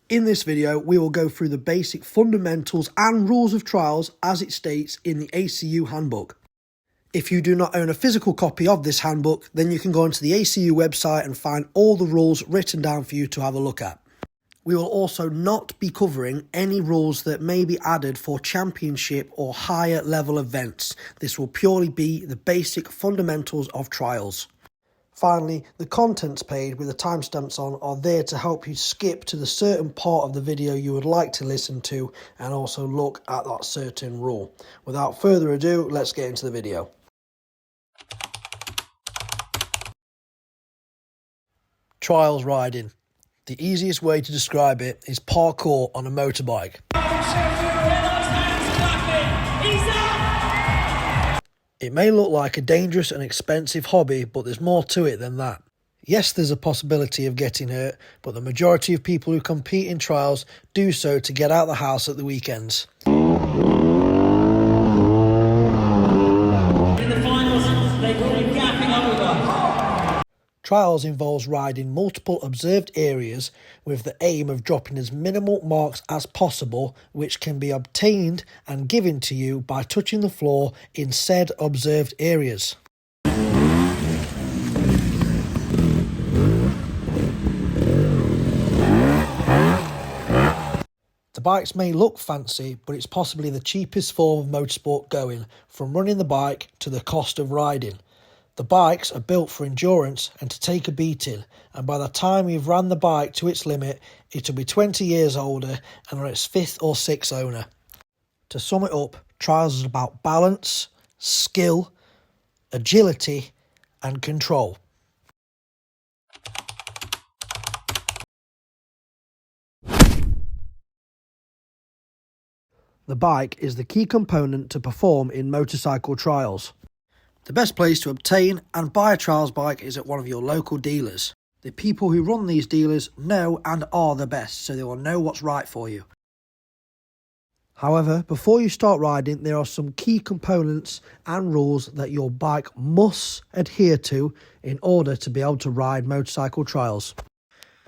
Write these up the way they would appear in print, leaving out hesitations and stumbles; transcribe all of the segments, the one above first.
In this video, we will go through the basic fundamentals and rules of trials as it states in the ACU handbook. If you do not own a physical copy of this handbook, then you can go onto the ACU website and find all the rules written down for you to have a look at. We will also not be covering any rules that may be added for championship or higher level events. This will purely be the basic fundamentals of trials. Finally, the contents page with the timestamps on are there to help you skip to the certain part of the video you would like to listen to and also look at that certain rule. Without further ado, let's get into the video. Trials riding. The easiest way to describe it is parkour on a motorbike. It may look like a dangerous and expensive hobby, but there's more to it than that. Yes, there's a possibility of getting hurt, but the majority of people who compete in trials do so to get out of the house at the weekends. In the finals, they call it gapping over. Trials involves riding multiple observed areas with the aim of dropping as minimal marks as possible, which can be obtained and given to you by touching the floor in said observed areas. The bikes may look fancy, but it's possibly the cheapest form of motorsport going, from running the bike to the cost of riding. The bikes are built for endurance and to take a beating, and by the time you've ran the bike to its limit, it'll be 20 years older and on its 5th or 6th owner. To sum it up, trials is about balance, skill, agility and control. The bike is the key component to perform in motorcycle trials. The best place to obtain and buy a trials bike is at one of your local dealers. The people who run these dealers know and are the best, so they will know what's right for you. However, before you start riding, there are some key components and rules that your bike must adhere to in order to be able to ride motorcycle trials.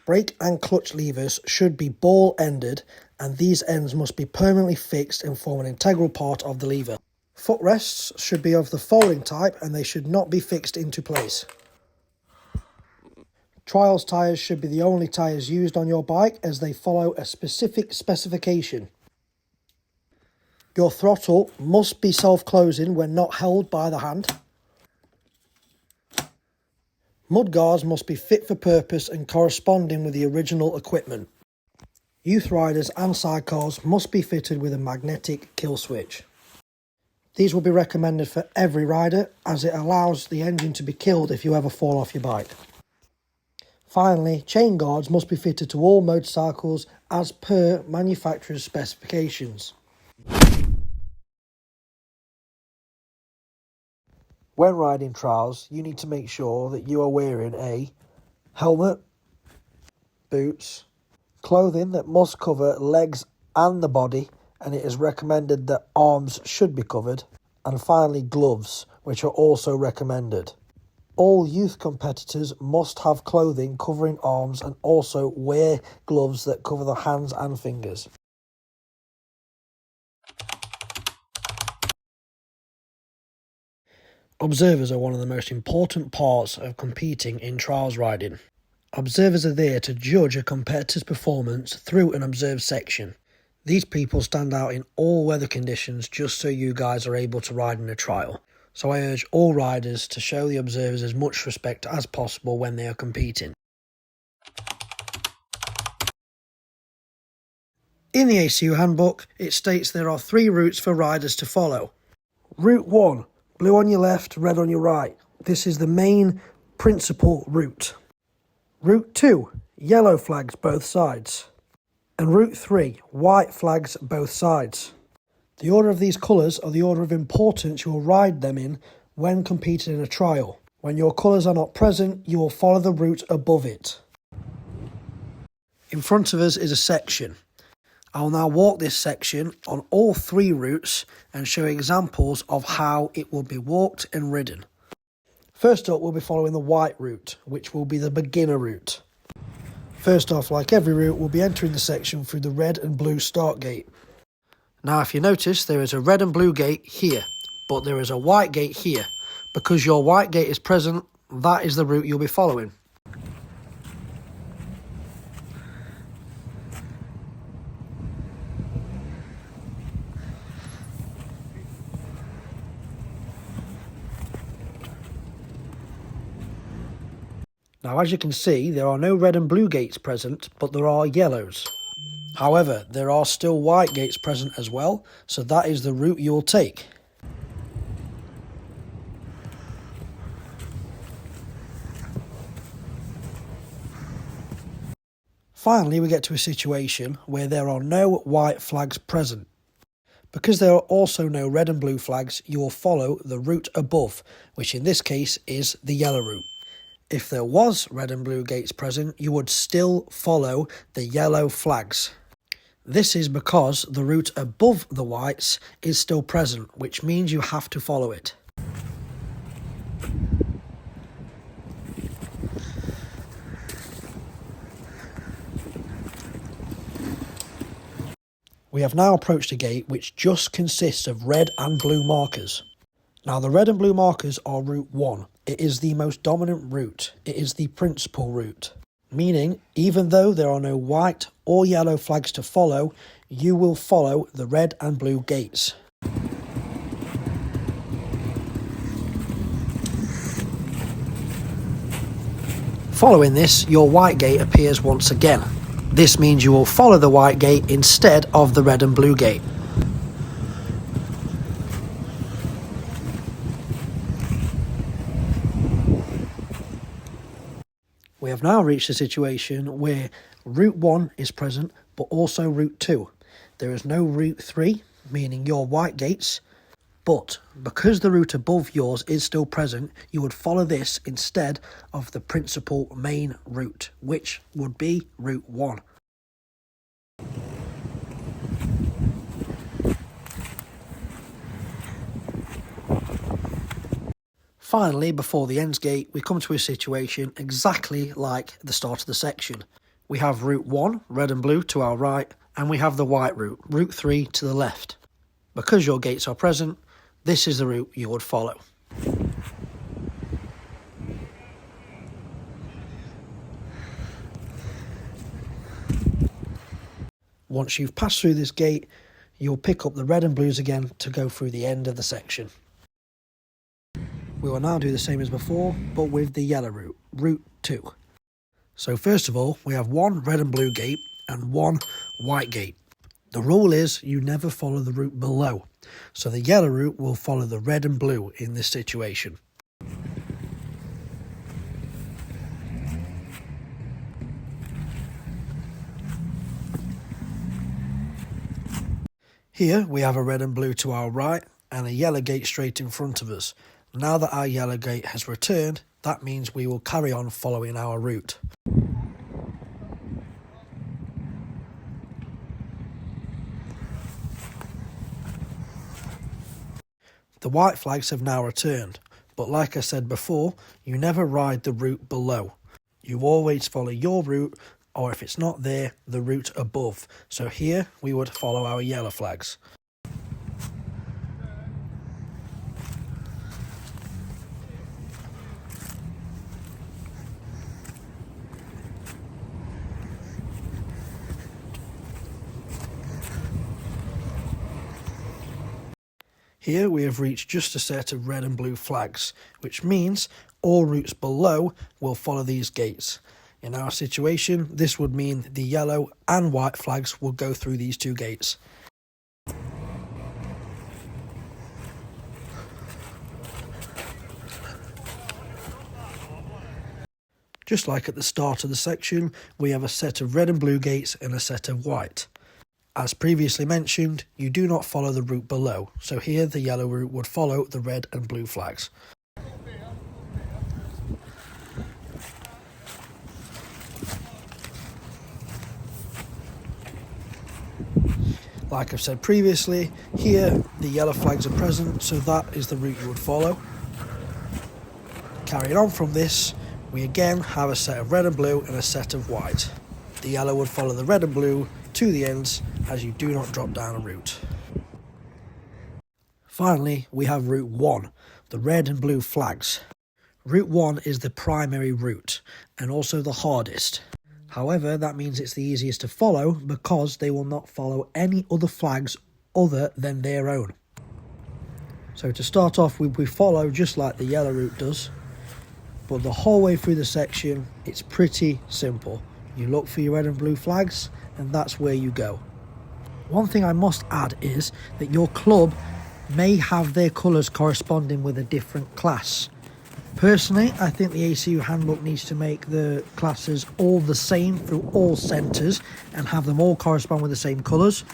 Brake and clutch levers should be ball-ended, and these ends must be permanently fixed and form an integral part of the lever. Footrests should be of the folding type and they should not be fixed into place. Trials tyres should be the only tyres used on your bike as they follow a specific specification. Your throttle must be self-closing when not held by the hand. Mudguards must be fit for purpose and corresponding with the original equipment. Youth riders and sidecars must be fitted with a magnetic kill switch. These will be recommended for every rider as it allows the engine to be killed if you ever fall off your bike. Finally, chain guards must be fitted to all motorcycles as per manufacturer's specifications. When riding trials, you need to make sure that you are wearing a helmet, boots, clothing that must cover legs and the body, and it is recommended that arms should be covered, and finally gloves, which are also recommended. All youth competitors must have clothing covering arms and also wear gloves that cover the hands and fingers. Observers are one of the most important parts of competing in trials riding. Observers are there to judge a competitor's performance through an observed section. These people stand out in all weather conditions just so you guys are able to ride in a trial. So I urge all riders to show the observers as much respect as possible when they are competing. In the ACU handbook, it states there are 3 routes for riders to follow. Route 1, blue on your left, red on your right. This is the main principal route. Route 2, yellow flags both sides. And Route 3, white flags both sides. The order of these colours are the order of importance you will ride them in when competing in a trial. When your colours are not present, you will follow the route above it. In front of us is a section. I will now walk this section on all 3 routes and show examples of how it will be walked and ridden. First up, we'll be following the white route, which will be the beginner route. First off, like every route, we'll be entering the section through the red and blue start gate. Now if you notice, there is a red and blue gate here, but there is a white gate here. Because your white gate is present, that is the route you'll be following. Now as you can see, there are no red and blue gates present, but there are yellows. However, there are still white gates present as well, so that is the route you will take. Finally, we get to a situation where there are no white flags present. Because there are also no red and blue flags, you will follow the route above, which in this case is the yellow route. If there was red and blue gates present, you would still follow the yellow flags. This is because the route above the whites is still present, which means you have to follow it. We have now approached a gate which just consists of red and blue markers. Now the red and blue markers are route 1. It is the most dominant route. It is the principal route. Meaning, even though there are no white or yellow flags to follow, you will follow the red and blue gates. Following this, your white gate appears once again. This means you will follow the white gate instead of the red and blue gate. We have now reached a situation where route 1 is present, but also route 2. There is no route 3, meaning your white gates, but because the route above yours is still present, you would follow this instead of the principal main route, which would be route 1. Finally, before the ends gate, we come to a situation exactly like the start of the section. We have route 1, red and blue, to our right, and we have the white route, route 3, to the left. Because your gates are present, this is the route you would follow. Once you've passed through this gate, you'll pick up the red and blues again to go through the end of the section. We will now do the same as before, but with the yellow route, route 2. So first of all, we have one red and blue gate and one white gate. The rule is you never follow the route below, so the yellow route will follow the red and blue in this situation. Here we have a red and blue to our right and a yellow gate straight in front of us. Now that our yellow gate has returned, that means we will carry on following our route. The white flags have now returned, but like I said before, you never ride the route below. You always follow your route, or if it's not there, the route above. So here we would follow our yellow flags. Here we have reached just a set of red and blue flags, which means all routes below will follow these gates. In our situation, this would mean the yellow and white flags will go through these two gates. Just like at the start of the section, we have a set of red and blue gates and a set of white. As previously mentioned, you do not follow the route below, so here the yellow route would follow the red and blue flags. Like I've said previously, here the yellow flags are present, so that is the route you would follow. Carrying on from this, we again have a set of red and blue and a set of white. The yellow would follow the red and blue to the ends as you do not drop down a route. Finally, we have Route 1, the red and blue flags. Route 1 is the primary route and also the hardest. However, that means it's the easiest to follow because they will not follow any other flags other than their own. So to start off with, we follow just like the yellow route does, but the whole way through the section, it's pretty simple. You look for your red and blue flags, and that's where you go. One thing I must add is that your club may have their colours corresponding with a different class. Personally, I think the ACU handbook needs to make the classes all the same through all centres and have them all correspond with the same colours,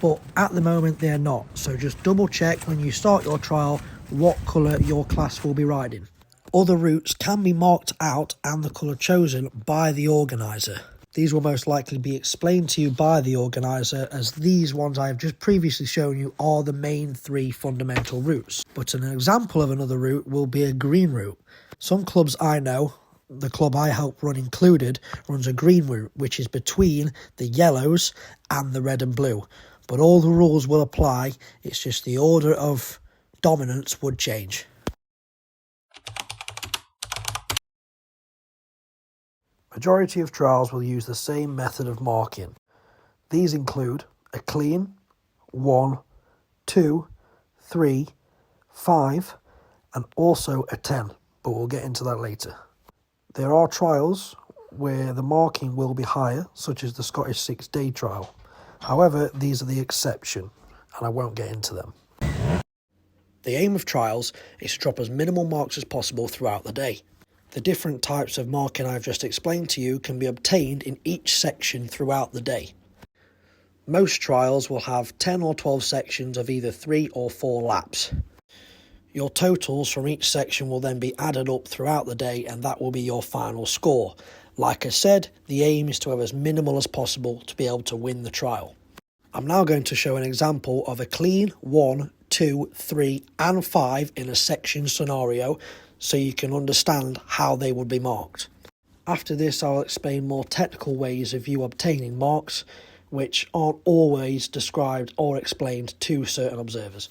but at the moment they're not, so just double check when you start your trial what colour your class will be riding. Other routes can be marked out and the colour chosen by the organiser. These will most likely be explained to you by the organiser, as these ones I have just previously shown you are the main three fundamental routes. But an example of another route will be a green route. Some clubs I know, the club I help run included, runs a green route, which is between the yellows and the red and blue. But all the rules will apply, it's just the order of dominance would change. Majority of trials will use the same method of marking. These include a clean, 1, 2, 3, 5, and also a 10, but we'll get into that later. There are trials where the marking will be higher, such as the Scottish 6-day trial. However, these are the exception, and I won't get into them. The aim of trials is to drop as minimal marks as possible throughout the day. The different types of marking I've just explained to you can be obtained in each section throughout the day. Most trials will have 10 or 12 sections of either 3 or 4 laps. Your totals from each section will then be added up throughout the day, and that will be your final score. Like I said, the aim is to have as minimal as possible to be able to win the trial. I'm now going to show an example of a clean 1, 2, 3 and 5 in a section scenario so you can understand how they would be marked. After this, I'll explain more technical ways of you obtaining marks which aren't always described or explained to certain observers.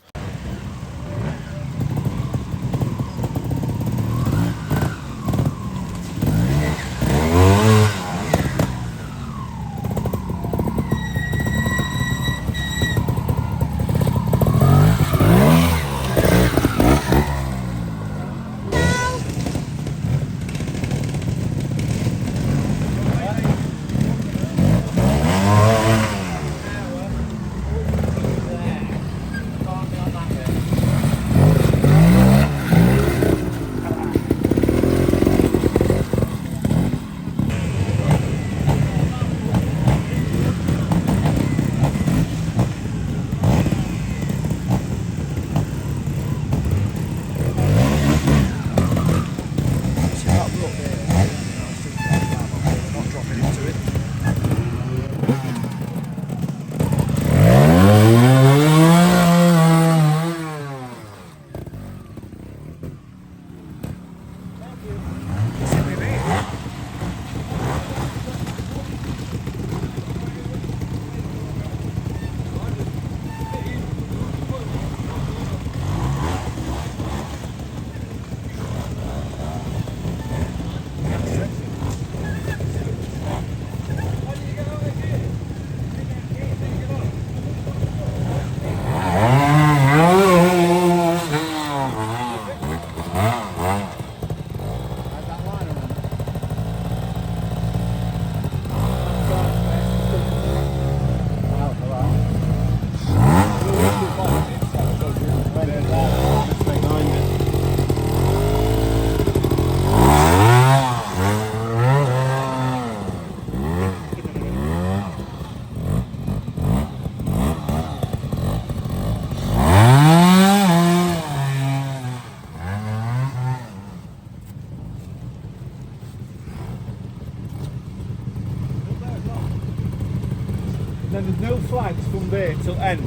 Then there's no flags from there till end.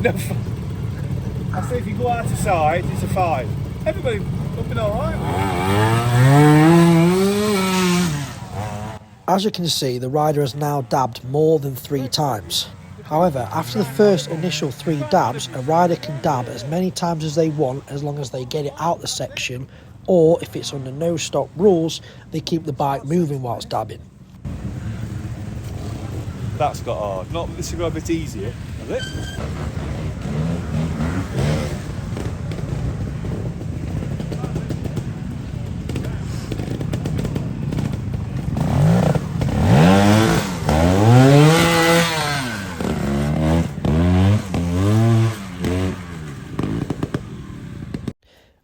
No I say if you go out to side, it's a 5. Everybody up and alright. As you can see, the rider has now dabbed more than 3 times. However, after the first initial 3 dabs, a rider can dab as many times as they want as long as they get it out the section, or if it's under no stop rules, they keep the bike moving whilst dabbing. That's got hard. Not this has got a bit easier, has it?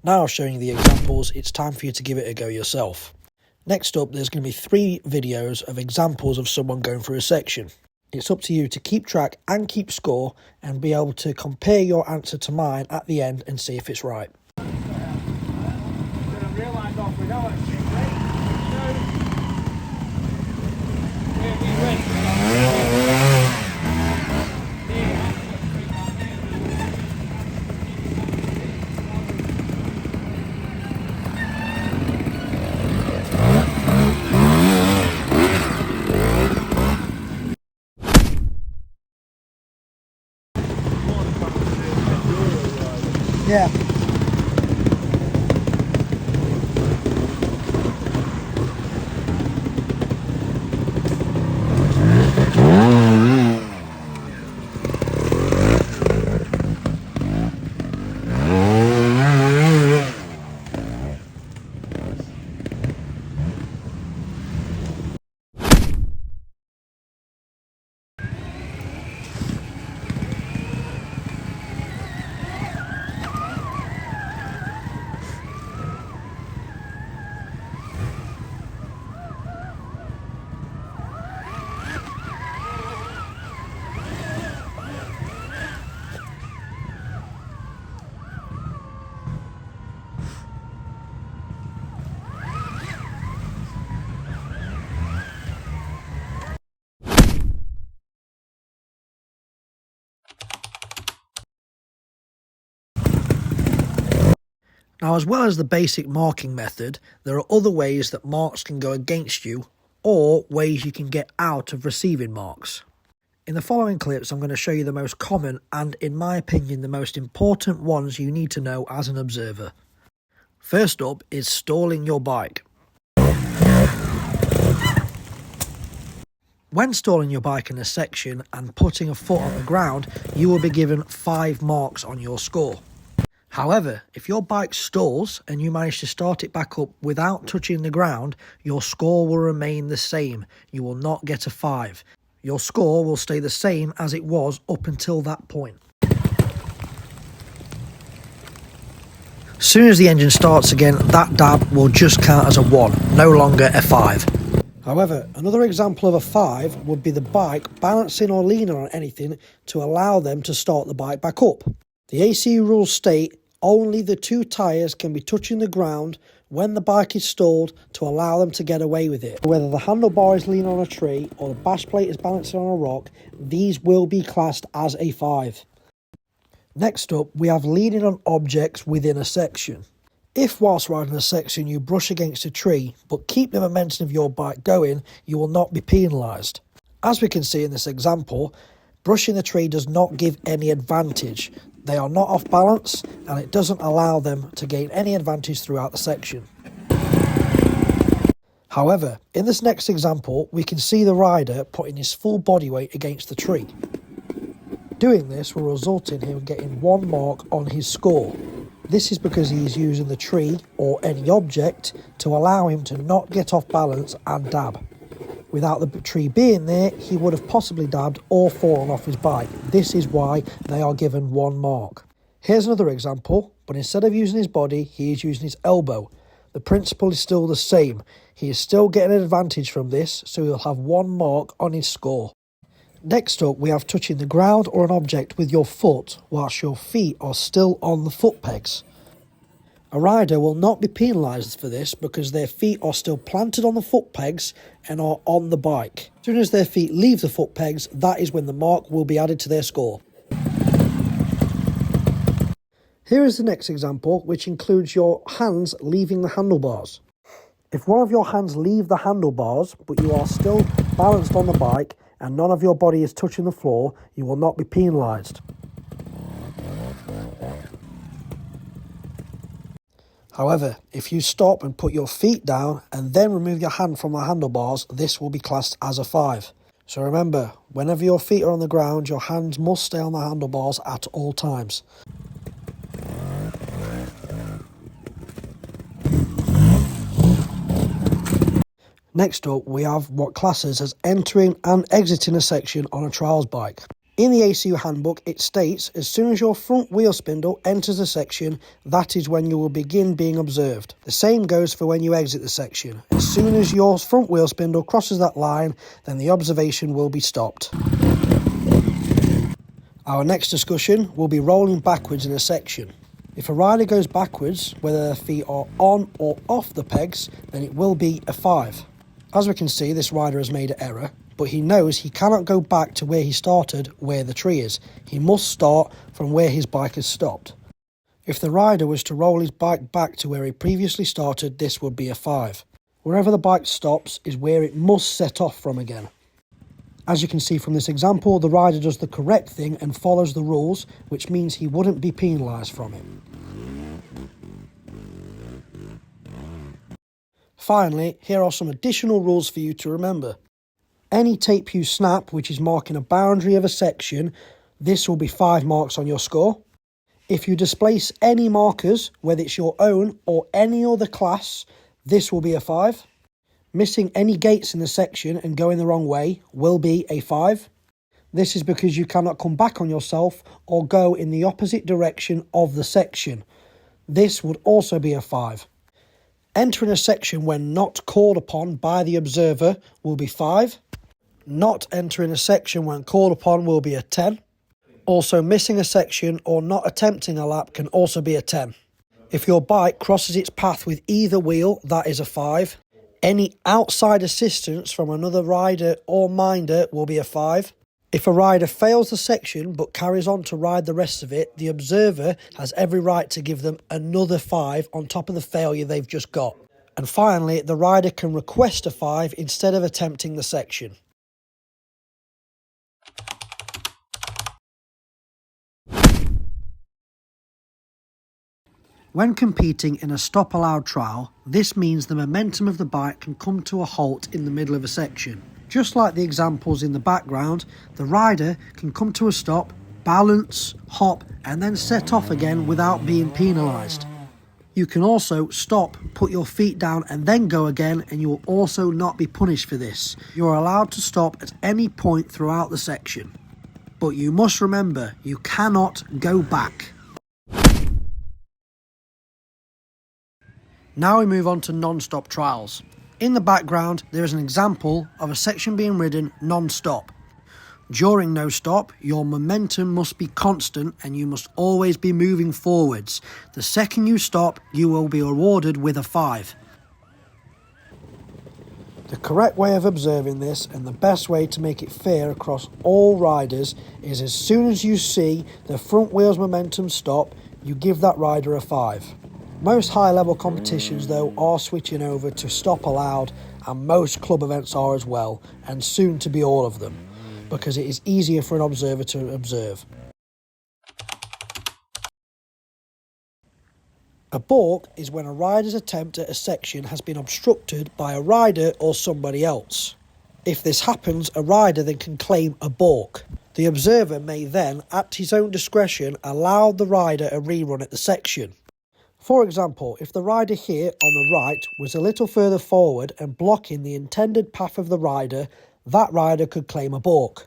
Now showing you the examples, it's time for you to give it a go yourself. Next up, there's going to be 3 videos of examples of someone going through a section. It's up to you to keep track and keep score and be able to compare your answer to mine at the end and see if it's right. Yeah. Now, as well as the basic marking method, there are other ways that marks can go against you, or ways you can get out of receiving marks. In the following clips, I'm going to show you the most common and, in my opinion, the most important ones you need to know as an observer. First up is stalling your bike. When stalling your bike in a section and putting a foot on the ground, you will be given 5 marks on your score. However, if your bike stalls and you manage to start it back up without touching the ground, your score will remain the same. You will not get a 5. Your score will stay the same as it was up until that point. As soon as the engine starts again, that dab will just count as a 1, no longer a 5. However, another example of a 5 would be the bike balancing or leaning on anything to allow them to start the bike back up. The AC rules state only the 2 tyres can be touching the ground when the bike is stalled to allow them to get away with it. Whether the handlebar is leaning on a tree or the bash plate is balancing on a rock, these will be classed as a 5. Next up, we have leaning on objects within a section. If whilst riding a section you brush against a tree but keep the momentum of your bike going, you will not be penalised. As we can see in this example, brushing the tree does not give any advantage. They are not off balance and it doesn't allow them to gain any advantage throughout the section. However, in this next example, we can see the rider putting his full body weight against the tree. Doing this will result in him getting 1 mark on his score. This is because he is using the tree or any object to allow him to not get off balance and dab. Without the tree being there, he would have possibly dabbed or fallen off his bike. This is why they are given 1 mark. Here's another example, but instead of using his body, he is using his elbow. The principle is still the same. He is still getting an advantage from this, so he'll have 1 mark on his score. Next up, we have touching the ground or an object with your foot whilst your feet are still on the foot pegs. A rider will not be penalised for this because their feet are still planted on the foot pegs and are on the bike. As soon as their feet leave the foot pegs, that is when the mark will be added to their score. Here is the next example, which includes your hands leaving the handlebars. If one of your hands leave the handlebars, but you are still balanced on the bike and none of your body is touching the floor, you will not be penalised. However, if you stop and put your feet down and then remove your hand from the handlebars, this will be classed as a 5. So remember, whenever your feet are on the ground, your hands must stay on the handlebars at all times. Next up, we have what classes as entering and exiting a section on a trials bike. In the ACU handbook, it states as soon as your front wheel spindle enters a section, that is when you will begin being observed. The same goes for when you exit the section. As soon as your front wheel spindle crosses that line, then the observation will be stopped. Our next discussion will be rolling backwards in a section. If a rider goes backwards, whether their feet are on or off the pegs, then it will be a 5. As we can see, this rider has made an error, but he knows he cannot go back to where he started, where the tree is. He must start from where his bike has stopped. If the rider was to roll his bike back to where he previously started, this would be a 5. Wherever the bike stops is where it must set off from again. As you can see from this example, the rider does the correct thing and follows the rules, which means he wouldn't be penalised from it. Finally, here are some additional rules for you to remember. Any tape you snap, which is marking a boundary of a section, this will be 5 marks on your score. If you displace any markers, whether it's your own or any other class, this will be a 5. Missing any gates in the section and going the wrong way will be a 5. This is because you cannot come back on yourself or go in the opposite direction of the section. This would also be a 5. Entering a section when not called upon by the observer will be 5. Not entering a section when called upon will be a 10. Also, missing a section or not attempting a lap can also be a 10. If your bike crosses its path with either wheel, that is a 5. Any outside assistance from another rider or minder will be a 5. If a rider fails the section but carries on to ride the rest of it, the observer has every right to give them another 5 on top of the failure they've just got. And finally, the rider can request a 5 instead of attempting the section. When competing in a stop allowed trial, this means the momentum of the bike can come to a halt in the middle of a section. Just like the examples in the background, the rider can come to a stop, balance, hop, and then set off again without being penalised. You can also stop, put your feet down and then go again, and you will also not be punished for this. You are allowed to stop at any point throughout the section. But you must remember, you cannot go back. Now we move on to non-stop trials. In the background, there is an example of a section being ridden non-stop. During no stop, your momentum must be constant and you must always be moving forwards. The second you stop, you will be rewarded with a 5. The correct way of observing this and the best way to make it fair across all riders is as soon as you see the front wheel's momentum stop, you give that rider a 5. Most high-level competitions, though, are switching over to stop allowed, and most club events are as well, and soon to be all of them, because it is easier for an observer to observe. A baulk is when a rider's attempt at a section has been obstructed by a rider or somebody else. If this happens, a rider then can claim a baulk. The observer may then, at his own discretion, allow the rider a rerun at the section. For example, if the rider here on the right was a little further forward and blocking the intended path of the rider, that rider could claim a baulk.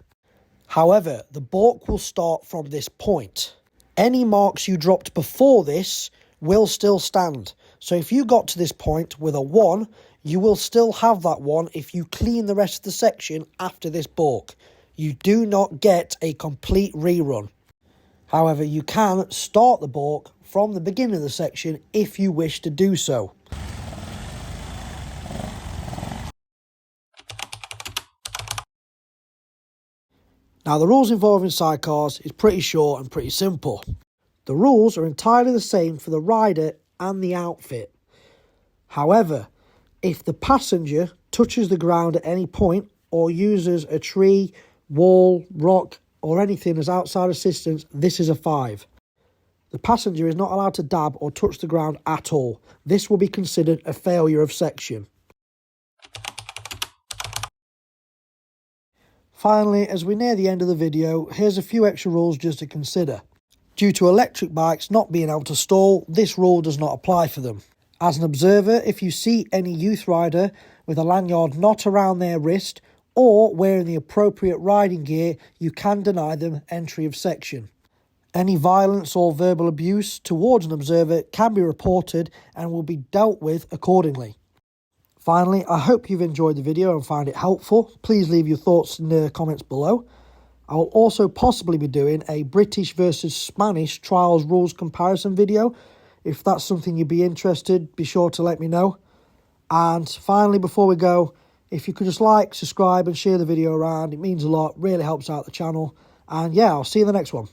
However, the baulk will start from this point. Any marks you dropped before this will still stand. So if you got to this point with a 1, you will still have that 1 if you clean the rest of the section after this baulk. You do not get a complete rerun. However, you can start the baulk from the beginning of the section if you wish to do so. Now, the rules involving sidecars is pretty short and pretty simple. The rules are entirely the same for the rider and the outfit. However, If the passenger touches the ground at any point or uses a tree, wall, rock, or anything as outside assistance, this is a 5. The passenger is not allowed to dab or touch the ground at all. This will be considered a failure of section. Finally, as we near the end of the video, here's a few extra rules just to consider. Due to electric bikes not being able to stall, this rule does not apply for them. As an observer, if you see any youth rider with a lanyard not around their wrist or wearing the appropriate riding gear, you can deny them entry of section. Any violence or verbal abuse towards an observer can be reported and will be dealt with accordingly. Finally, I hope you've enjoyed the video and found it helpful. Please leave your thoughts in the comments below. I will also possibly be doing a British versus Spanish trials rules comparison video. If that's something you'd be interested, be sure to let me know. And finally, before we go, if you could just like, subscribe and share the video around, it means a lot, really helps out the channel. And yeah, I'll see you in the next one.